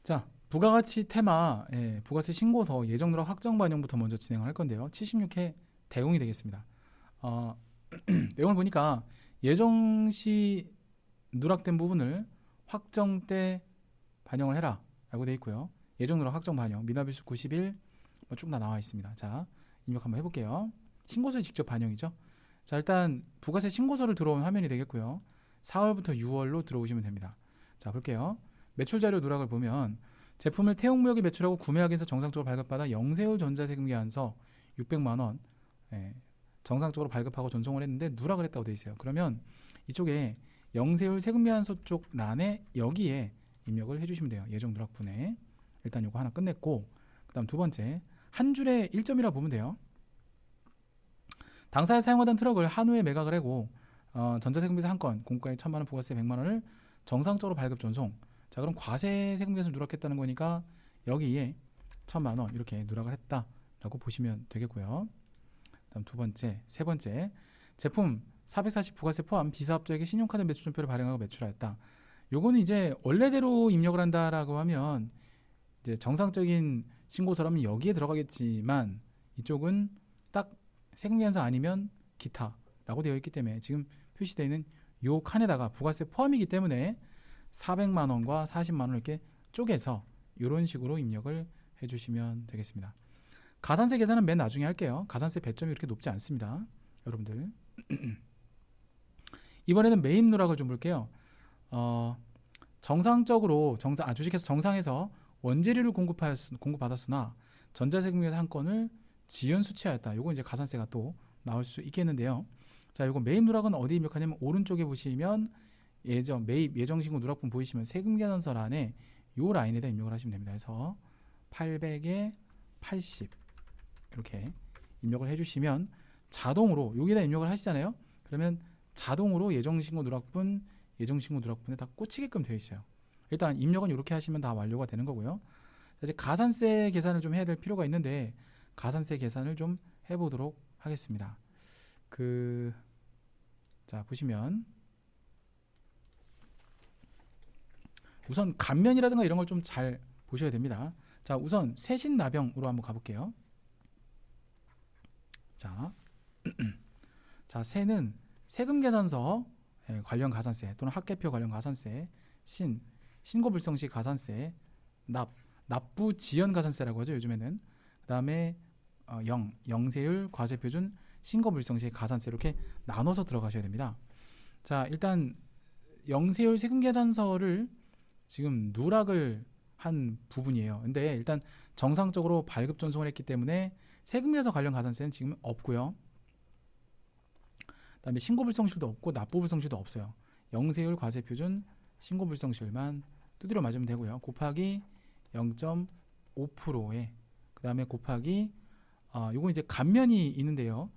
자, 부가가치 테마, 부가세 신고서 예정 누락 확정 반영부터 먼저 진행을 할 건데요. 76회 대응이 되겠습니다. 어, 내용을 보니까 예정시 누락된 부분을 확정 때 반영을 해라 라고 되어 있고요. 예정 누락 확정 반영, 미납일수 90일 쭉 다 나와 있습니다. 자, 입력 한번 해볼게요. 신고서에 직접 반영이죠. 자, 일단 부가세 신고서를 들어온 화면이 되겠고요. 4월부터 6월로 들어오시면 됩니다. 자, 볼게요. 매출 자료 누락을 보면 제품을 태용무역에 매출하고 구매하기에서 정상적으로 발급받아 영세율 전자세금 계산서 600만 원 정상적으로 발급하고 전송을 했는데 누락을 했다고 되어 있어요. 그러면 이쪽에 영세율 세금 계산서 쪽 란에 여기에 입력을 해주시면 돼요. 예정 누락분에 일단 요거 하나 끝냈고, 그 다음 두 번째 한 줄에 1점이라 보면 돼요. 당사에 사용하던 트럭을 한우에 매각을 하고 전자세금에서 한 건 공가에 1,000만 원, 부가세 100만 원을 정상적으로 발급 전송. 자, 그럼 과세 세금 계산을 누락했다는 거니까 여기에 1,000만 원 이렇게 누락을 했다라고 보시면 되겠고요. 다음 두 번째, 세 번째 제품 440 부가세 포함 비사업자에게 신용카드 매출전표를 발행하고 매출하였다. 요거는 이제 원래대로 입력을 한다라고 하면 이제 정상적인 신고서라면 여기에 들어가겠지만 이쪽은 딱 세금 계산서 아니면 기타라고 되어 있기 때문에 지금 표시되어 있는 요 칸에다가 부가세 포함이기 때문에 400만 원과 40만 원을 이렇게 쪼개서 이런 식으로 입력을 해주시면 되겠습니다. 가산세 계산은 맨 나중에 할게요. 가산세 배점이 그렇게 높지 않습니다. 여러분들 이번에는 매입 누락을 좀 볼게요. 정상적으로 주식회사 정상에서 원재료를 공급받았으나 전자세금에서 한 건을 지연 수취하였다. 요거 이제 가산세가 또 나올 수 있겠는데요. 자, 요거 매입 누락은 어디 입력하냐면 오른쪽에 보시면 매입 예정신고 누락분 보이시면 세금 계산서 안에 요 라인에다 입력을 하시면 됩니다. 그래서 800에 80 이렇게 입력을 해주시면 자동으로 여기다 입력을 하시잖아요. 그러면 자동으로 예정신고 누락분에 다 꽂히게끔 되어 있어요. 일단 입력은 이렇게 하시면 다 완료가 되는 거고요. 이제 가산세 계산을 좀 해야 될 필요가 있는데 가산세 계산을 좀 해보도록 하겠습니다. 자, 보시면 우선 감면이라든가 이런 걸 좀 잘 보셔야 됩니다. 자, 우선 세신납병으로 한번 가볼게요. 자, 자, 세는 세금 계산서 관련 가산세 또는 학계표 관련 가산세, 신고불성시 가산세, 납부 지연 가산세라고 하죠 요즘에는. 그 다음에 영세율 과세표준 신고불성시 가산세 이렇게 나눠서 들어가셔야 됩니다. 자, 일단 영세율 세금 계산서를 지금 누락을 한 부분이에요. 근데 일단 정상적으로 발급 전송을 했기 때문에 세금 계산서 관련 가산세는 지금 없고요. 그다음에 신고불성실도 없고 납부불성실도 없어요. 영세율 과세표준 신고불성실만 두드려 맞으면 되고요. 곱하기 0.5%에 그 다음에 곱하기 요거 이제 감면이 있는데요.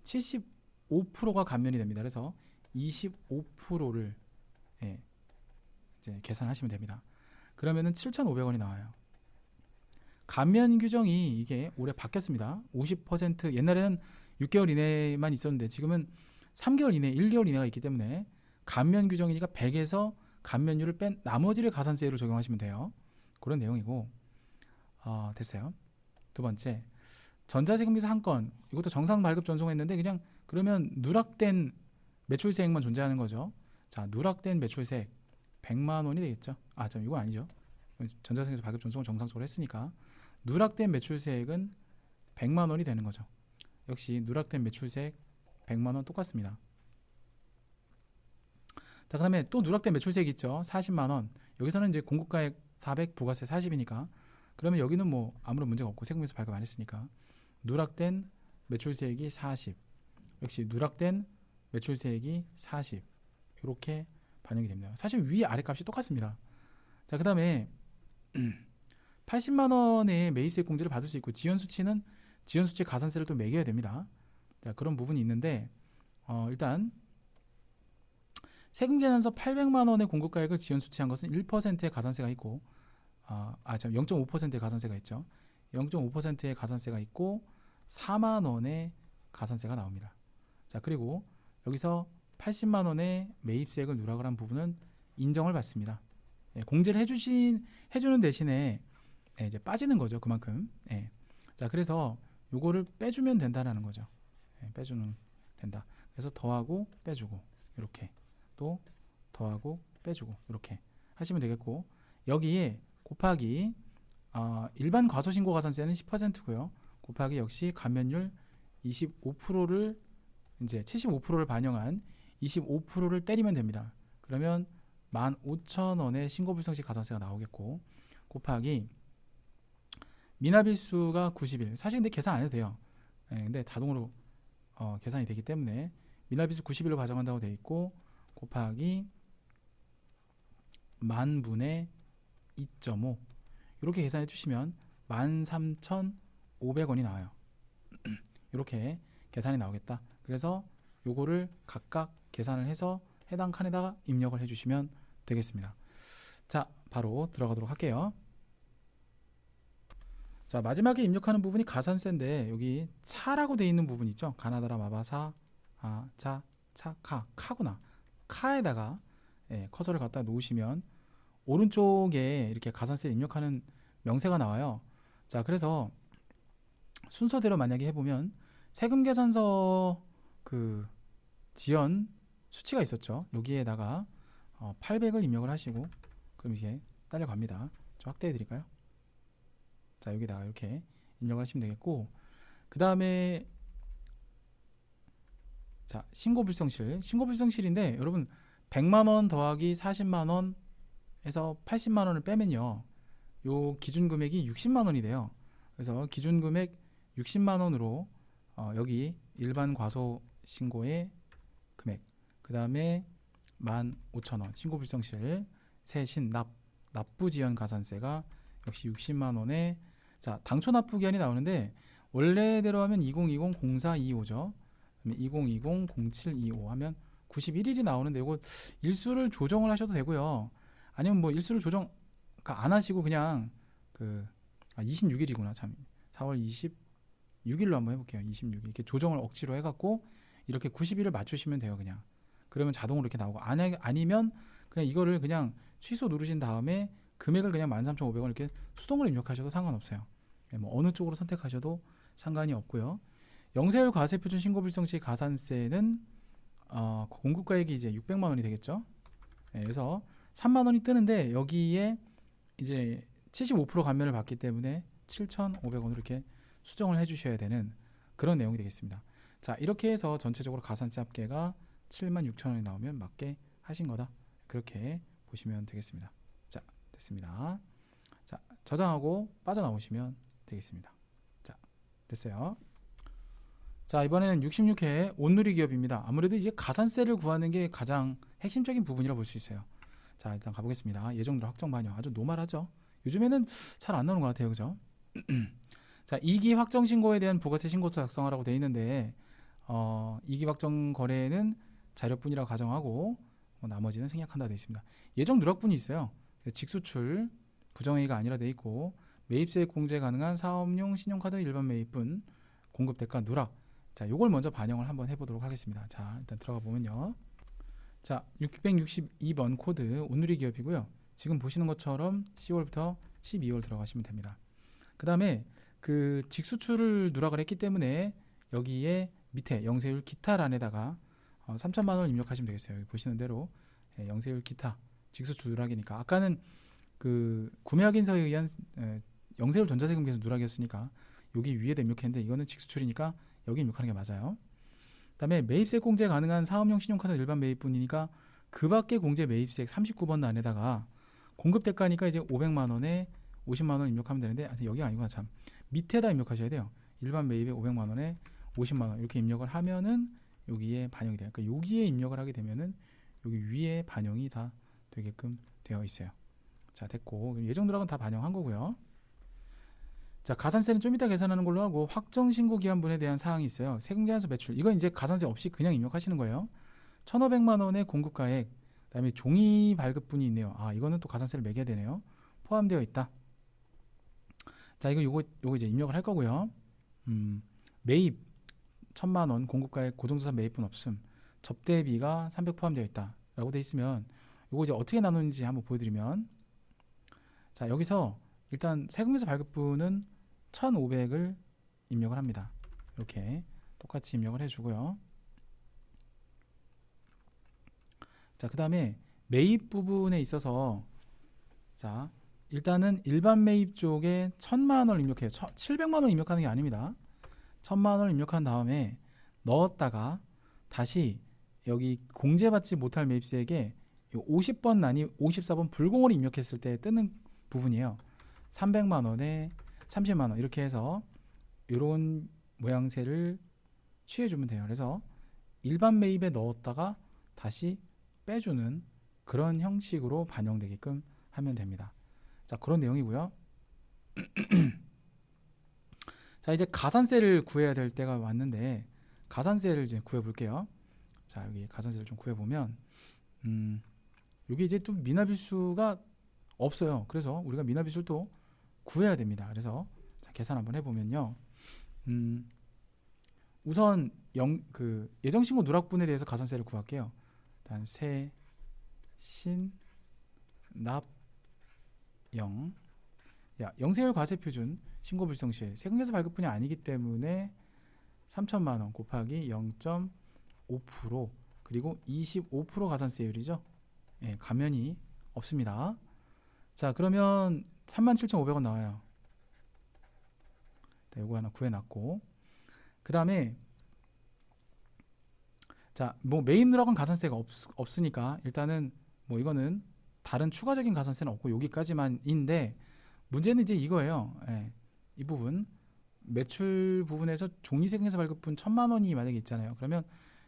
75%가 감면이 됩니다. 그래서 25%를 이제 계산하시면 됩니다. 그러면은 7,500원이 나와요. 감면 규정이 이게 올해 바뀌었습니다. 50% 옛날에는 6개월 이내만 있었는데 지금은 3개월 이내, 1개월 이내가 있기 때문에 감면 규정이니까 100에서 감면율을 뺀 나머지를 가산세율로 적용하시면 돼요. 그런 내용이고 됐어요. 두 번째 전자세금에서 한 건 이것도 정상 발급 전송했는데 그냥 그러면 누락된 매출세액만 존재하는 거죠. 자, 누락된 매출세액 100만 원이 되겠죠. 이거 아니죠. 전자세금에서 발급 전송을 정상적으로 했으니까 누락된 매출세액은 100만 원이 되는 거죠. 역시 누락된 매출세액 100만 원 똑같습니다. 자, 그다음에 또 누락된 매출세액 있죠. 40만 원. 여기서는 이제 공급가액 400 부가세 40이니까 그러면 여기는 뭐 아무런 문제가 없고 세금에서 발급 안 했으니까 누락된 매출세액이 40. 역시 누락된 매출세액이 40. 이렇게 반영이 됩니다. 사실 위 아래 값이 똑같습니다. 자, 그다음에 80만 원의 매입세 공제를 받을 수 있고 지연 수치 가산세를 또 매겨야 됩니다. 자, 그런 부분이 있는데 일단 세금 계산서 800만 원의 공급가액을 지연 수치한 것은 1%의 가산세가 있고 0.5%의 가산세가 있죠. 0.5%의 가산세가 있고 4만 원의 가산세가 나옵니다. 자, 그리고 여기서 80만 원의 매입세액을 누락을 한 부분은 인정을 받습니다. 공제를 해주는 대신에 이제 빠지는 거죠. 그만큼. 자, 그래서 요거를 빼주면 된다라는 거죠. 빼주면 된다. 그래서 더하고 빼주고 이렇게 또 더하고 빼주고 이렇게 하시면 되겠고, 여기에 곱하기 일반 과소신고가산세는 10%고요. 곱하기 역시 감면율 25%를 이제 75%를 반영한 25%를 때리면 됩니다. 그러면 15,000원의 신고불성시 가산세가 나오겠고, 곱하기 미납일수가 90일. 사실 근데 계산 안 해도 돼요. 근데 자동으로 계산이 되기 때문에 미납일수 90일로 가정한다고 되어 있고, 곱하기 만분의 2.5 이렇게 계산해 주시면 13,500원이 나와요. 이렇게 계산이 나오겠다. 그래서 요거를 각각 계산을 해서 해당 칸에다가 입력을 해주시면 되겠습니다. 자, 바로 들어가도록 할게요. 자, 마지막에 입력하는 부분이 가산세인데, 여기 차라고 되어 있는 부분 있죠. 가나다라 마바사 카구나. 카에다가 커서를 갖다 놓으시면 오른쪽에 이렇게 가산세를 입력하는 명세가 나와요. 자, 그래서 순서대로 만약에 해보면 세금계산서 그 지연 수치가 있었죠. 여기에다가 800을 입력을 하시고, 그럼 이게 딸려갑니다. 좀 확대해 드릴까요? 자, 여기다가 이렇게 입력을 하시면 되겠고, 그 다음에 자, 신고불성실인데 여러분 100만원 더하기 40만원에서 80만원을 빼면요, 요 기준금액이 60만원이 돼요. 그래서 기준금액 60만원으로 여기 일반 과소신고의 금액, 그 다음에 15,000원 신고불성실 세신 납부지연 가산세가 역시 60만원에, 자, 당초 납부기한이 나오는데 원래대로 하면 2020-0425죠. 2020-0725 하면 91일이 나오는데, 이거 일수를 조정을 하셔도 되고요. 아니면 뭐 일수를 조정 안 하시고 그냥 26일이구나. 참, 4월 26일로 한번 해볼게요. 26일 이렇게 조정을 억지로 해갖고 이렇게 90일을 맞추시면 돼요. 그냥 그러면 자동으로 이렇게 나오고, 아니면 그냥 이거를 그냥 취소 누르신 다음에 금액을 그냥 13,500원 이렇게 수동으로 입력하셔도 상관없어요. 뭐 어느 쪽으로 선택하셔도 상관이 없고요. 영세율 과세표준 신고불성시 가산세는 공급가액이 이제 600만 원이 되겠죠. 그래서 3만 원이 뜨는데 여기에 이제 75% 감면을 받기 때문에 7,500원으로 이렇게 수정을 해주셔야 되는 그런 내용이 되겠습니다. 자, 이렇게 해서 전체적으로 가산세 합계가 76,000원이 나오면 맞게 하신 거다. 그렇게 보시면 되겠습니다. 자, 됐습니다. 자, 저장하고 빠져나오시면 되겠습니다. 자, 됐어요. 자, 이번에는 66회 온누리 기업입니다. 아무래도 이제 가산세를 구하는 게 가장 핵심적인 부분이라 볼 수 있어요. 자, 일단 가보겠습니다. 예정률 확정 반영 아주 노멀하죠. 요즘에는 잘 안 나오는 것 같아요, 그죠? 자, 2기 확정 신고에 대한 부가세 신고서 작성하라고 되어 있는데 2기 확정 거래는 자료뿐이라고 가정하고 나머지는 생략한다 되어 있습니다. 예정 누락분이 있어요. 직수출 부정행위가 아니라 되어 있고, 매입세액 공제 가능한 사업용 신용카드 일반 매입분 공급 대가 누락. 자, 요걸 먼저 반영을 한번 해보도록 하겠습니다. 자, 일단 들어가 보면요. 자, 662번 코드 온누리 기업이고요. 지금 보시는 것처럼 10월부터 12월 들어가시면 됩니다. 그 다음에 그 직수출을 누락을 했기 때문에 여기에 밑에 영세율 기타란에다가 3천만 원 입력하시면 되겠어요. 여기 보시는 대로 영세율 기타 직수출 누락이니까, 아까는 그 구매 확인서에 의한 영세율 전자세금 계산 누락이었으니까 여기 위에다 입력했는데, 이거는 직수출이니까 여기 입력하는 게 맞아요. 그 다음에 매입세 공제 가능한 사업용 신용카드 일반 매입분이니까 그 밖에 공제 매입세액 39번 란에다가 공급 대가니까 이제 500만원에 50만원 입력하면 되는데, 여기 아니구나, 참, 밑에다 입력하셔야 돼요. 일반 매입에 500만원에 50만원 이렇게 입력을 하면은 여기에 반영이 돼요. 그러니까 여기에 입력을 하게 되면은 여기 위에 반영이 다 되게끔 되어 있어요. 자, 됐고, 예정 누락은 다 반영한 거고요. 자, 가산세는 좀 이따 계산하는 걸로 하고, 확정신고기한분에 대한 사항이 있어요. 세금계산서 매출, 이건 이제 가산세 없이 그냥 입력하시는 거예요. 1,500만원의 공급가액, 그 다음에 종이 발급분이 있네요. 이거는 또 가산세를 매겨야 되네요. 포함되어 있다. 자, 요거 이제 입력을 할 거고요. 매입 1,000만원 공급가액 고정자산 매입분 없음, 접대비가 300 포함되어 있다 라고 돼 있으면, 요거 이제 어떻게 나누는지 한번 보여드리면, 자, 여기서 일단 세금에서 발급분은 1,500을 입력을 합니다. 이렇게 똑같이 입력을 해주고요. 자, 그 다음에 매입 부분에 있어서 자, 일단은 일반 매입 쪽에 1,000만 원을 입력해요. 700만 원 입력하는 게 아닙니다. 1,000만 원을 입력한 다음에 넣었다가 다시 여기 공제받지 못할 매입세액에 50번 난이 54번 불공을 입력했을 때 뜨는 부분이에요. 300만 원에 30만 원 이렇게 해서 이런 모양새를 취해주면 돼요. 그래서 일반 매입에 넣었다가 다시 빼주는 그런 형식으로 반영되게끔 하면 됩니다. 자, 그런 내용이고요. 자, 이제 가산세를 구해야 될 때가 왔는데 가산세를 이제 구해 볼게요. 자, 여기 가산세를 좀 구해 보면 여기 이제 또 미납일수가 없어요. 그래서 우리가 미납일수를 또 구해야 됩니다. 그래서 자, 계산 한번 해보면요. 우선 예정신고 누락분에 대해서 가산세를 구할게요. 일단 세, 신, 납, 영. 영세율 과세표준 신고불성시 세금계산 발급분이 아니기 때문에 3천만 원 곱하기 0.5% 그리고 25% 가산세율이죠. 예, 감면이 없습니다. 자, 그러면 37,500원 나와요. 자, 요거 하나 구해놨고 그 다음에 자, 뭐 매입 누락은 가산세가 없으니까 일단은 뭐 이거는 다른 추가적인 가산세는 없고 여기까지만인데 문제는 이제 이거예요. 예, 이 부분 매출 부분에서 종이세금계산 발급분 1,000만 원이 만약에 있잖아요. 그러면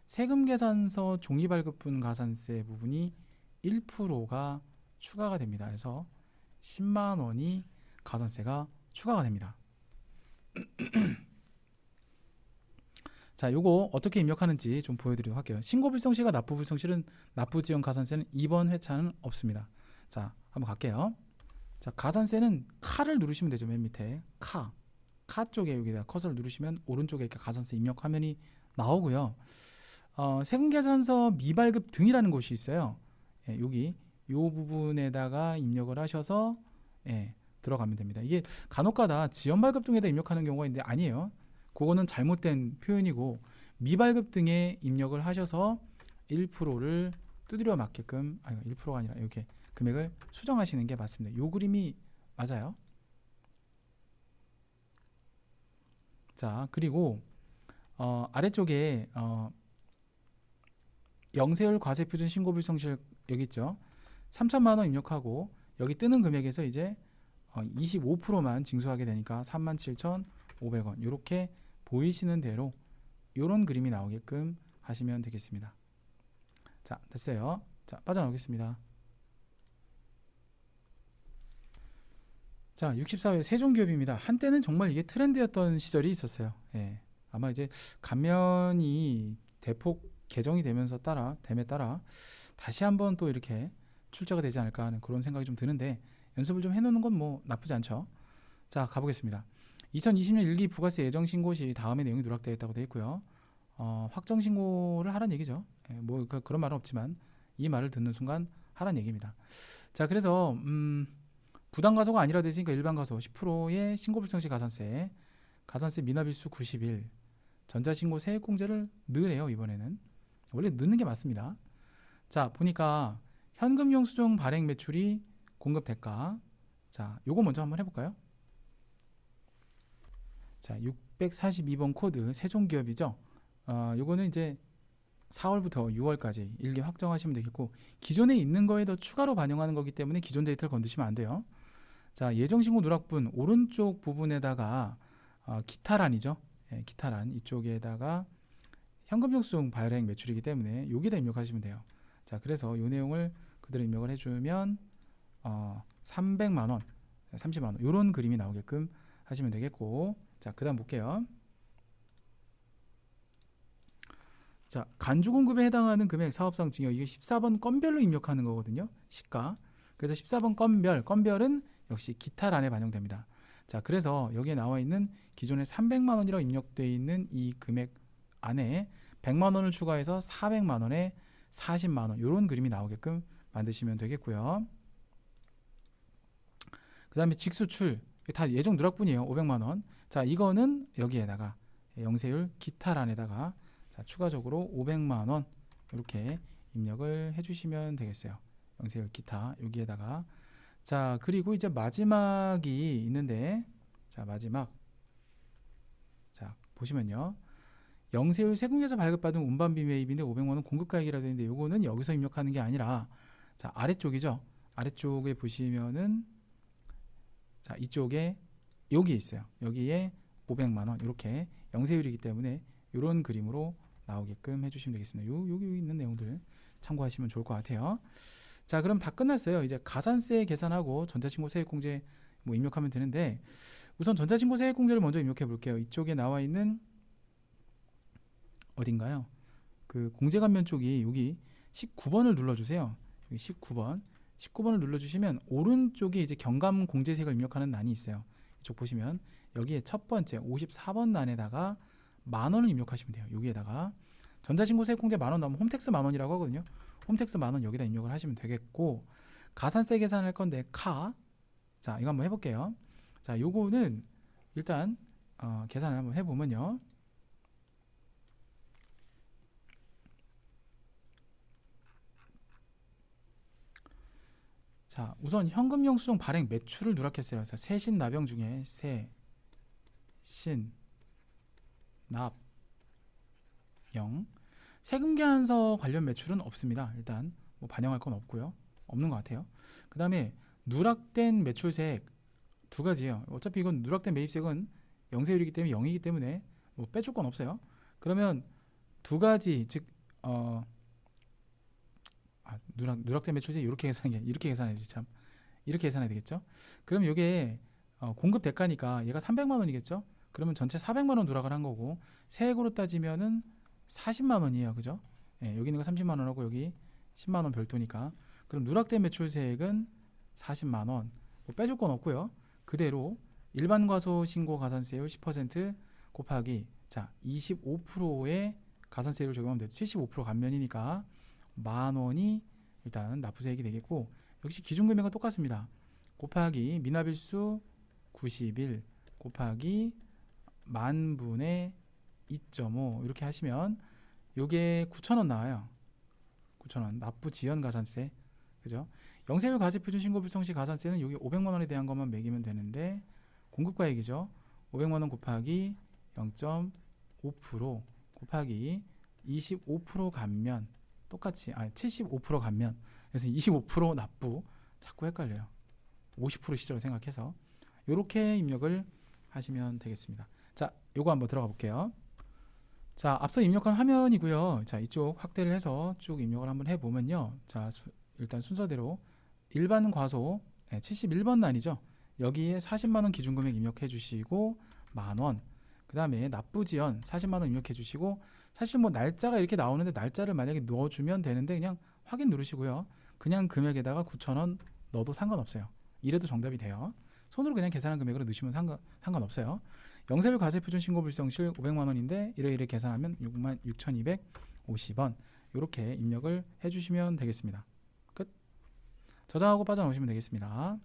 세금계산서 종이발급분 가산세 부분이 1%가 추가가 됩니다. 그래서 10만 원이 가산세가 추가가 됩니다. 자, 요거 어떻게 입력하는지 좀 보여드리도록 할게요. 신고불성시가 납부불성시는 납부지원 가산세는 이번 회차는 없습니다. 자, 한번 갈게요. 자, 가산세는 카를 누르시면 되죠. 맨 밑에 카 쪽에 여기다 커서를 누르시면 오른쪽에 이렇게 가산세 입력 화면이 나오고요. 세금계산서 미발급 등이라는 곳이 있어요. 예, 여기 요 부분에다가 입력을 하셔서 예, 들어가면 됩니다. 이게 간혹가다 지연발급 등에다 입력하는 경우가 있는데 아니에요. 그거는 잘못된 표현이고 미발급 등에 입력을 하셔서 1%를 두드려 맞게끔 1%가 아니라 이렇게 금액을 수정하시는 게 맞습니다. 요 그림이 맞아요. 자, 그리고 아래쪽에 영세율 과세표준 신고불성실 여기 있죠. 3천만 원 입력하고 여기 뜨는 금액에서 이제 25%만 징수하게 되니까 37,500원 이렇게 보이시는 대로 이런 그림이 나오게끔 하시면 되겠습니다. 자, 됐어요. 자, 빠져나오겠습니다. 자, 64회 세종기업입니다. 한때는 정말 이게 트렌드였던 시절이 있었어요. 예, 아마 이제 감면이 대폭 개정이 되면서 됨에 따라 다시 한번 또 이렇게 출제가 되지 않을까 하는 그런 생각이 좀 드는데 연습을 좀 해놓는 건 뭐 나쁘지 않죠. 자, 가보겠습니다. 2020년 1기 부가세 예정신고 시 다음의 내용이 누락되어 있다고 되어 있고요. 확정신고를 하라는 얘기죠. 예, 뭐 그런 말은 없지만 이 말을 듣는 순간 하라는 얘기입니다. 자, 그래서 부당가소가 아니라 되시니까 일반가소 10%의 신고불성시 가산세 미납일수 90일 전자신고 세액공제를 넣으래요. 이번에는 원래 넣는 게 맞습니다. 자, 보니까 현금영수증 발행 매출이 공급 대가. 자, 요거 먼저 한번 해볼까요? 자, 642번 코드 세종기업이죠. 요거는 이제 4월부터 6월까지 일기 확정하시면 되겠고 기존에 있는 거에 더 추가로 반영하는 거기 때문에 기존 데이터를 건드시면 안 돼요. 자, 예정신고 누락분 오른쪽 부분에다가 기타란이죠. 예, 기타란 이쪽에다가 현금영수증 발행 매출이기 때문에 여기다 입력하시면 돼요. 자, 그래서 이 내용을 그대로 입력을 해주면 300만 원, 30만 원 이런 그림이 나오게끔 하시면 되겠고 자, 그 다음 볼게요. 자, 간주공급에 해당하는 금액 사업상 증여 이게 14번 건별로 입력하는 거거든요. 시가. 그래서 14번 건별은 역시 기타란에 반영됩니다. 자, 그래서 여기에 나와 있는 기존에 300만 원이라고 입력되어 있는 이 금액 안에 100만 원을 추가해서 400만 원에 40만 원 이런 그림이 나오게끔 만드시면 되겠고요. 그 다음에 직수출 다 예정 누락분이에요. 500만 원. 자, 이거는 여기에다가 영세율 기타란에다가 자, 추가적으로 500만 원 이렇게 입력을 해주시면 되겠어요. 영세율 기타 여기에다가 자, 그리고 이제 마지막이 있는데 자, 마지막 자, 보시면요. 영세율 세금계에서 발급받은 운반비 매입인데 500만 원 공급가액이라 되는데 요거는 여기서 입력하는 게 아니라 자, 아래쪽이죠. 아래쪽에 보시면은 자, 이쪽에 여기 있어요. 여기에 500만 원 이렇게 영세율이기 때문에 이런 그림으로 나오게끔 해주시면 되겠습니다. 여기 있는 내용들 참고하시면 좋을 것 같아요. 자, 그럼 다 끝났어요. 이제 가산세 계산하고 전자신고 세액공제 뭐 입력하면 되는데 우선 전자신고 세액공제를 먼저 입력해 볼게요. 이쪽에 나와 있는 어딘가요? 그 공제감면 쪽이 여기 19번을 눌러주세요. 여기 19번을 눌러주시면 오른쪽에 이제 경감 공제세액을 입력하는 란이 있어요. 이쪽 보시면 여기에 첫 번째 54번 란에다가 만 원을 입력하시면 돼요. 여기에다가 전자신고 세액공제 만원 나오면 홈택스 만원이라고 하거든요. 홈택스 만원 여기다 입력을 하시면 되겠고 가산세 계산할 건데 자, 이거 한번 해볼게요. 자, 요거는 일단 계산을 한번 해보면요. 자, 우선 현금 영수증 발행 매출을 누락했어요. 자, 세신 납영 중에 세신 납영 세금 계산서 관련 매출은 없습니다. 일단 뭐 반영할 건 없고요. 없는 것 같아요. 그 다음에 누락된 매출세액 두 가지예요. 어차피 이건 누락된 매입세액은 영세율이기 때문에 0이기 때문에 뭐 빼줄 건 없어요. 그러면 두 가지 즉 누락된 매출세 이렇게 계산해야지 참 이렇게 계산해야 되겠죠. 그럼 이게 공급 대가니까 얘가 300만 원이겠죠. 그러면 전체 400만 원 누락을 한 거고 세액으로 따지면은 40만 원이에요, 그죠? 예, 여기 있는 거 30만 원하고 여기 10만 원 별도니까 그럼 누락된 매출세액은 40만 원. 뭐 빼줄 건 없고요. 그대로 일반 과소 신고 가산세율 10% 곱하기 자 25%의 가산세율을 적용하면 되죠. 75% 감면이니까 만 원이 일단 납부세액이 되겠고 역시 기준금액은 똑같습니다. 곱하기 미납일수 91 곱하기 만분의 2.5 이렇게 하시면 요게 9,000원 나와요. 9,000원 납부지연 가산세 그죠? 영세율 과세표준 신고 불성 시 가산세는 여기 500만 원에 대한 것만 매기면 되는데 공급가액이죠. 500만 원 곱하기 0.5% 곱하기 25% 감면 똑같이 75% 감면 그래서 25% 납부 자꾸 헷갈려요. 50% 시저로 생각해서 이렇게 입력을 하시면 되겠습니다. 자, 요거 한번 들어가 볼게요. 자, 앞서 입력한 화면이고요. 자, 이쪽 확대를 해서 쭉 입력을 한번 해보면요. 자, 일단 순서대로 일반 과소 71번 란이죠. 여기에 40만 원 기준금액 입력해 주시고 만원 그 다음에 납부지연 40만 원 입력해 주시고 사실 뭐 날짜가 이렇게 나오는데 날짜를 만약에 넣어주면 되는데 그냥 확인 누르시고요. 그냥 금액에다가 9,000원 넣어도 상관없어요. 이래도 정답이 돼요. 손으로 그냥 계산한 금액으로 넣으시면 상관없어요. 영세율 과세표준 신고 불성실 500만 원인데 이래 계산하면 66,250원 이렇게 입력을 해주시면 되겠습니다. 끝. 저장하고 빠져나오시면 되겠습니다.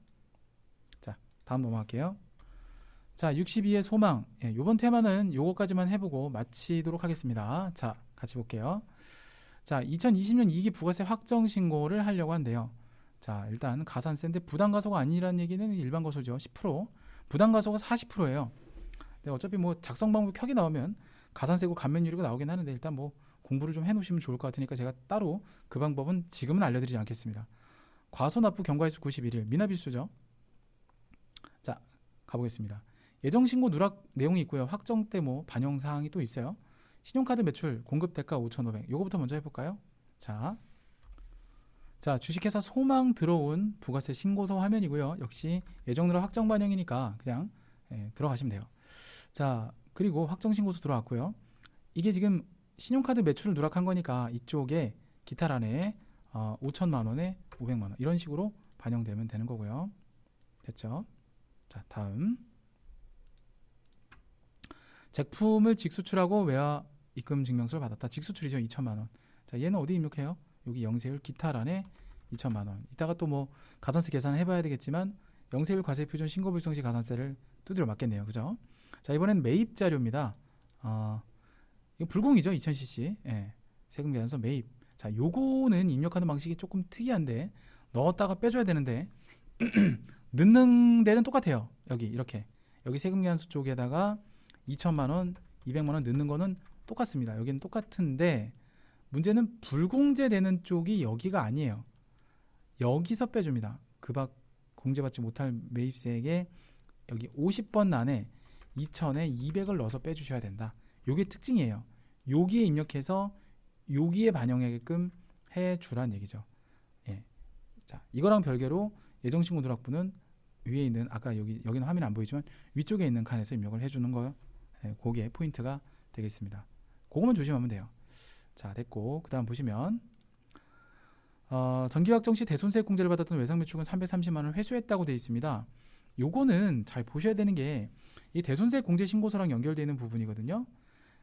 자, 다음 넘어갈게요. 자, 62의 소망. 이번 테마는 요거까지만 해보고 마치도록 하겠습니다. 자, 같이 볼게요. 자, 2020년 2기 부가세 확정 신고를 하려고 한대요. 자, 일단 가산세인데 부담가소가 아니라는 얘기는 일반 과소죠. 10%. 부담가소가 40%예요. 근데 어차피 뭐 작성 방법 켜기 나오면 가산세고 감면율이고 나오긴 하는데 일단 뭐 공부를 좀 해놓으시면 좋을 것 같으니까 제가 따로 그 방법은 지금은 알려드리지 않겠습니다. 과소납부 경과일수 91일 미납일수죠. 자, 가보겠습니다. 예정신고 누락 내용이 있고요. 확정 때 뭐 반영 사항이 또 있어요. 신용카드 매출 공급 대가 5,500 요거부터 먼저 해볼까요? 자, 주식회사 소망 들어온 부가세 신고서 화면이고요. 역시 예정 누락 확정 반영이니까 그냥 들어가시면 돼요. 자, 그리고 확정 신고서 들어왔고요. 이게 지금 신용카드 매출을 누락한 거니까 이쪽에 기타란에 5천만 원에 500만 원 이런 식으로 반영되면 되는 거고요. 됐죠? 자, 다음 제품을 직수출하고 외화 입금 증명서를 받았다. 직수출이죠. 2천만 원. 자, 얘는 어디 입력해요? 여기 영세율 기타란에 2천만 원. 이따가 또 뭐 가산세 계산을 해봐야 되겠지만 영세율 과세 표준 신고 불성시 가산세를 두드려 맞겠네요. 그죠? 자, 이번엔 매입 자료입니다. 이거 불공이죠. 2000cc. 예. 세금 계산서 매입. 자, 요거는 입력하는 방식이 조금 특이한데 넣었다가 빼줘야 되는데 넣는 데는 똑같아요. 여기 이렇게 여기 세금 계산서 쪽에다가 2천만 원, 200만 원 넣는 거는 똑같습니다. 여기는 똑같은데 문제는 불공제되는 쪽이 여기가 아니에요. 여기서 빼줍니다. 그 밖 공제받지 못할 매입세액에 여기 50번 안에 2천에 200을 넣어서 빼주셔야 된다. 요게 특징이에요. 여기에 입력해서 여기에 반영하게끔 해주란 얘기죠. 예. 자, 이거랑 별개로 예정신고 누락부는 위에 있는 아까 여기는 화면 안 보이지만 위쪽에 있는 칸에서 입력을 해주는 거요. 예, 그게 포인트가 되겠습니다. 그거만 조심하면 돼요. 자, 됐고 그 다음 보시면 정기확정 시 대손세액 공제를 받았던 외상매출은 330만 원을 회수했다고 되어 있습니다. 요거는 잘 보셔야 되는 게 이 대손세액 공제 신고서랑 연결되어 있는 부분이거든요.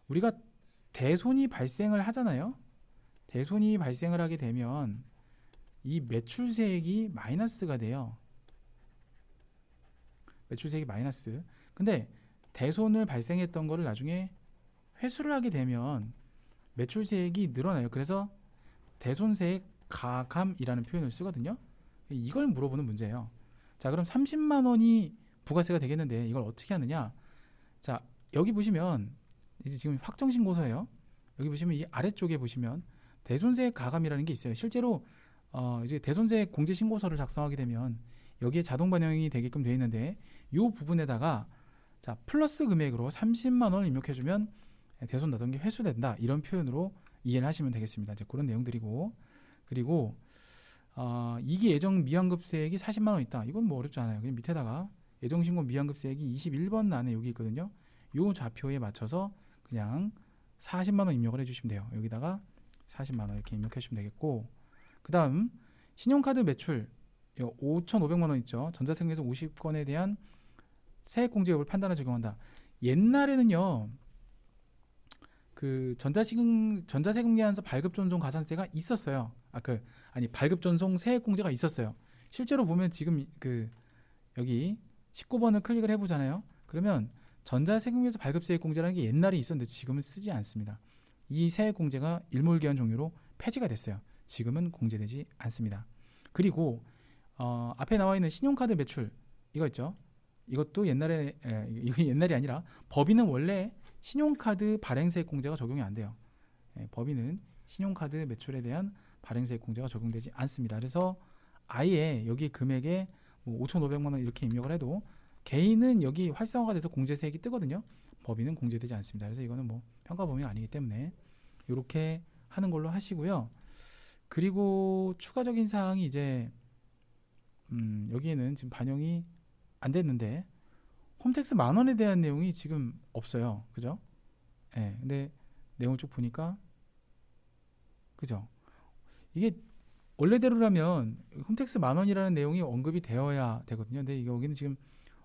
우리가 대손이 발생을 하잖아요. 대손이 발생을 하게 되면 이 매출세액이 마이너스가 돼요. 매출세액이 마이너스. 근데 대손을 발생했던 거를 나중에 회수를 하게 되면 매출세액이 늘어나요. 그래서 대손세액 가감이라는 표현을 쓰거든요. 이걸 물어보는 문제예요. 자, 그럼 30만 원이 부가세가 되겠는데 이걸 어떻게 하느냐? 자, 여기 보시면 이제 지금 확정신고서예요. 여기 보시면 이 아래쪽에 보시면 대손세액 가감이라는 게 있어요. 실제로 이제 대손세액 공제신고서를 작성하게 되면 여기에 자동 반영이 되게끔 되어 있는데 이 부분에다가 자, 플러스 금액으로 30만 원을 입력해주면 대손 나던 게 회수된다. 이런 표현으로 이해를 하시면 되겠습니다. 이제 그런 내용들이고 그리고 이게 예정 미환급세액이 40만 원 있다. 이건 뭐 어렵지 않아요. 그냥 밑에다가 예정신고 미환급세액이 21번 안에 여기 있거든요. 요 좌표에 맞춰서 그냥 40만 원 입력을 해주시면 돼요. 여기다가 40만 원 이렇게 입력해 주시면 되겠고 그 다음 신용카드 매출 5,500만 원 있죠. 전자세금에서 50건에 대한 세액공제 여부를 판단하 적용한다. 옛날에는요. 그 전자세금 계산서 발급전송 가산세가 있었어요. 발급전송 세액공제가 있었어요. 실제로 보면 지금 여기 19번을 클릭을 해보잖아요. 그러면 전자세금에서 발급세액공제라는 게 옛날에 있었는데 지금은 쓰지 않습니다. 이 세액공제가 일몰기한 종류로 폐지가 됐어요. 지금은 공제되지 않습니다. 그리고 앞에 나와 있는 신용카드 매출 이거 있죠. 이것도 옛날에 이거 옛날이 아니라 법인은 원래 신용카드 발행세액 공제가 적용이 안 돼요. 법인은 신용카드 매출에 대한 발행세액 공제가 적용되지 않습니다. 그래서 아예 여기 금액에 뭐 5,500만 원 이렇게 입력을 해도 개인은 여기 활성화가 돼서 공제세액이 뜨거든요. 법인은 공제되지 않습니다. 그래서 이거는 뭐 평가 범위가 아니기 때문에 이렇게 하는 걸로 하시고요. 그리고 추가적인 사항이 이제 여기에는 지금 반영이 안 됐는데 홈택스 10,000원에 대한 내용이 지금 없어요. 그죠? 예. 근데 내용을 쭉 보니까 그죠? 이게 원래대로라면 홈택스 10,000원이라는 내용이 언급이 되어야 되거든요. 근데 여기는 지금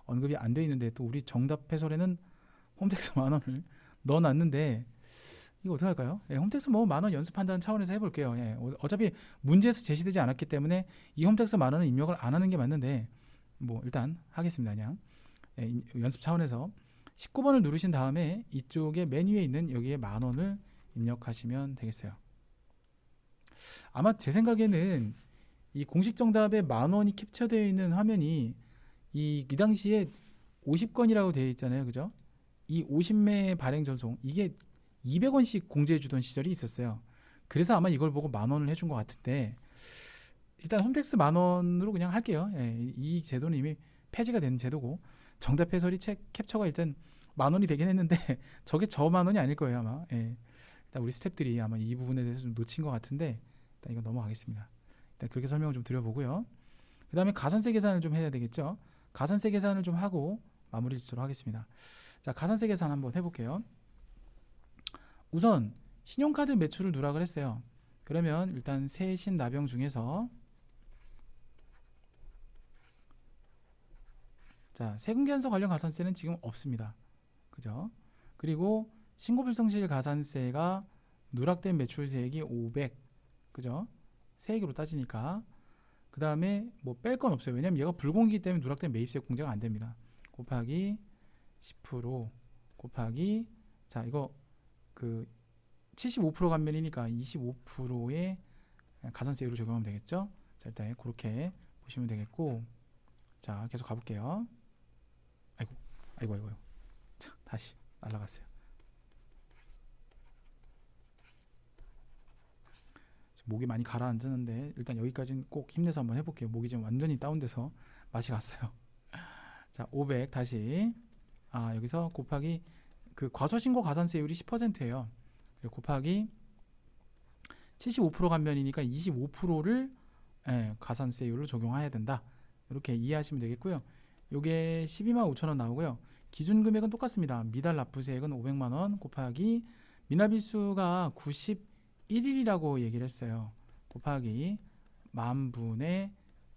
언급이 안 돼 있는데 또 우리 정답 해설에는 홈택스 10,000원을 넣어놨는데 이거 어떻게 할까요? 예, 홈택스 뭐 10,000원 연습한다는 차원에서 해볼게요. 예, 어차피 문제에서 제시되지 않았기 때문에 이 홈택스 10,000원은 입력을 안 하는 게 맞는데 뭐 일단 하겠습니다. 그냥 연습 차원에서 19번을 누르신 다음에 이쪽에 맨 위에 있는 여기에 10,000원을 입력하시면 되겠어요. 아마 제 생각에는 이 공식 정답에 10,000원이 캡처되어 있는 화면이 이 당시에 50건이라고 되어 있잖아요. 그죠? 이 50매 발행 전송 이게 200원씩 공제해 주던 시절이 있었어요. 그래서 아마 이걸 보고 10,000원을 해준 것 같은데 일단 홈택스 10,000원으로 그냥 할게요. 예, 이 제도는 이미 폐지가 된 제도고 정답 해설이 캡처가 일단 10,000원이 되긴 했는데 저게 저 10,000원이 아닐 거예요 아마. 예. 일단 우리 스태프들이 아마 이 부분에 대해서 좀 놓친 것 같은데 일단 이거 넘어가겠습니다. 일단 그렇게 설명을 좀 드려보고요. 그 다음에 가산세 계산을 좀 해야 되겠죠. 가산세 계산을 좀 하고 마무리 짓도록 하겠습니다. 자, 가산세 계산 한번 해볼게요. 우선 신용카드 매출을 누락을 했어요. 그러면 일단 세신 납영 중에서 자, 세금계산서 관련 가산세는 지금 없습니다. 그죠? 그리고 신고불성실 가산세가 누락된 매출세액이 500, 그죠? 세액으로 따지니까. 그 그 다음에 뭐 뺄 건 없어요. 왜냐면 얘가 불공이기 때문에 누락된 매입세 공제가 안 됩니다. 곱하기 10% 곱하기 자 이거 그 75% 감면이니까 25%의 가산세율을 적용하면 되겠죠. 자 일단 그렇게 보시면 되겠고 자 계속 가볼게요. 아이고 자 다시 날라갔어요. 목이 많이 가라앉는데 일단 여기까지는 꼭 힘내서 한번 해볼게요. 목이 지금 완전히 다운돼서 맛이 갔어요. 자 500 다시 여기서 곱하기 그 과소신고 가산세율이 10%예요. 그리고 곱하기 75% 감면이니까 25%를 가산세율로 적용해야 된다. 이렇게 이해하시면 되겠고요. 요게 12만 5천 원 나오고요. 기준 금액은 똑같습니다. 미달 납부세액은 500만 원 곱하기 미납일수가 91일이라고 얘기를 했어요. 곱하기 만분의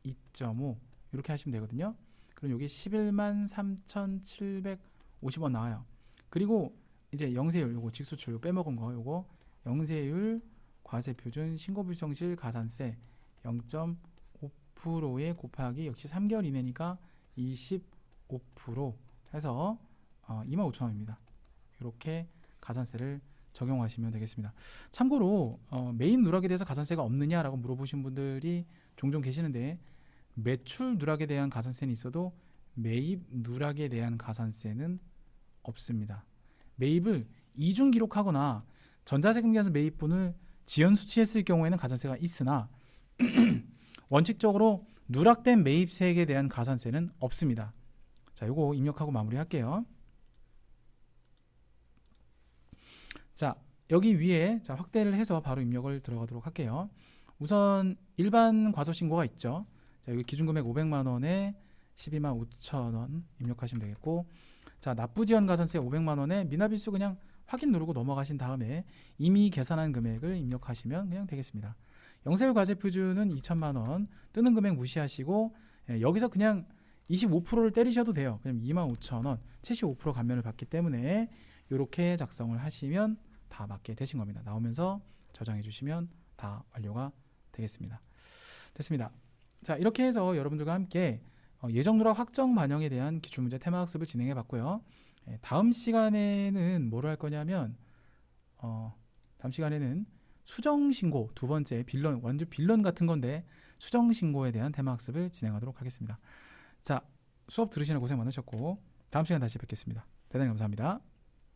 2.5 이렇게 하시면 되거든요. 그럼 여기 11만 3,750원 나와요. 그리고 이제 영세율 요거 직수출 빼먹은 거 요거 영세율 과세표준 신고불성실 가산세 0.5%에 곱하기 역시 3개월 이내니까 25% 해서 25,000원입니다. 이렇게 가산세를 적용하시면 되겠습니다. 참고로 매입 누락에 대해서 가산세가 없느냐라고 물어보신 분들이 종종 계시는데 매출 누락에 대한 가산세는 있어도 매입 누락에 대한 가산세는 없습니다. 매입을 이중 기록하거나 전자세금계에서 매입분을 지연 수치했을 경우에는 가산세가 있으나 원칙적으로 누락된 매입세액에 대한 가산세는 없습니다. 자, 요거 입력하고 마무리할게요. 자, 여기 위에 자, 확대를 해서 바로 입력을 들어가도록 할게요. 우선 일반 과소신고가 있죠. 자, 여기 기준금액 500만 원에 12만 5천 원 입력하시면 되겠고 자, 납부지연 가산세 500만 원에 미납일수 그냥 확인 누르고 넘어가신 다음에 이미 계산한 금액을 입력하시면 그냥 되겠습니다. 영세율 과세표준은 2천만 원 뜨는 금액 무시하시고 여기서 그냥 25%를 때리셔도 돼요. 그냥 25,000원 75% 감면을 받기 때문에 이렇게 작성을 하시면 다 맞게 되신 겁니다. 나오면서 저장해 주시면 다 완료가 되겠습니다. 됐습니다. 자, 이렇게 해서 여러분들과 함께 예정 누락 확정 반영에 대한 기출문제 테마 학습을 진행해 봤고요. 다음 시간에는 뭐를 할 거냐면 다음 시간에는 수정신고 두 번째 빌런 완전 빌런 같은 건데 수정신고에 대한 테마 학습을 진행하도록 하겠습니다. 자, 수업 들으시느라 고생 많으셨고 다음 시간 다시 뵙겠습니다. 대단히 감사합니다.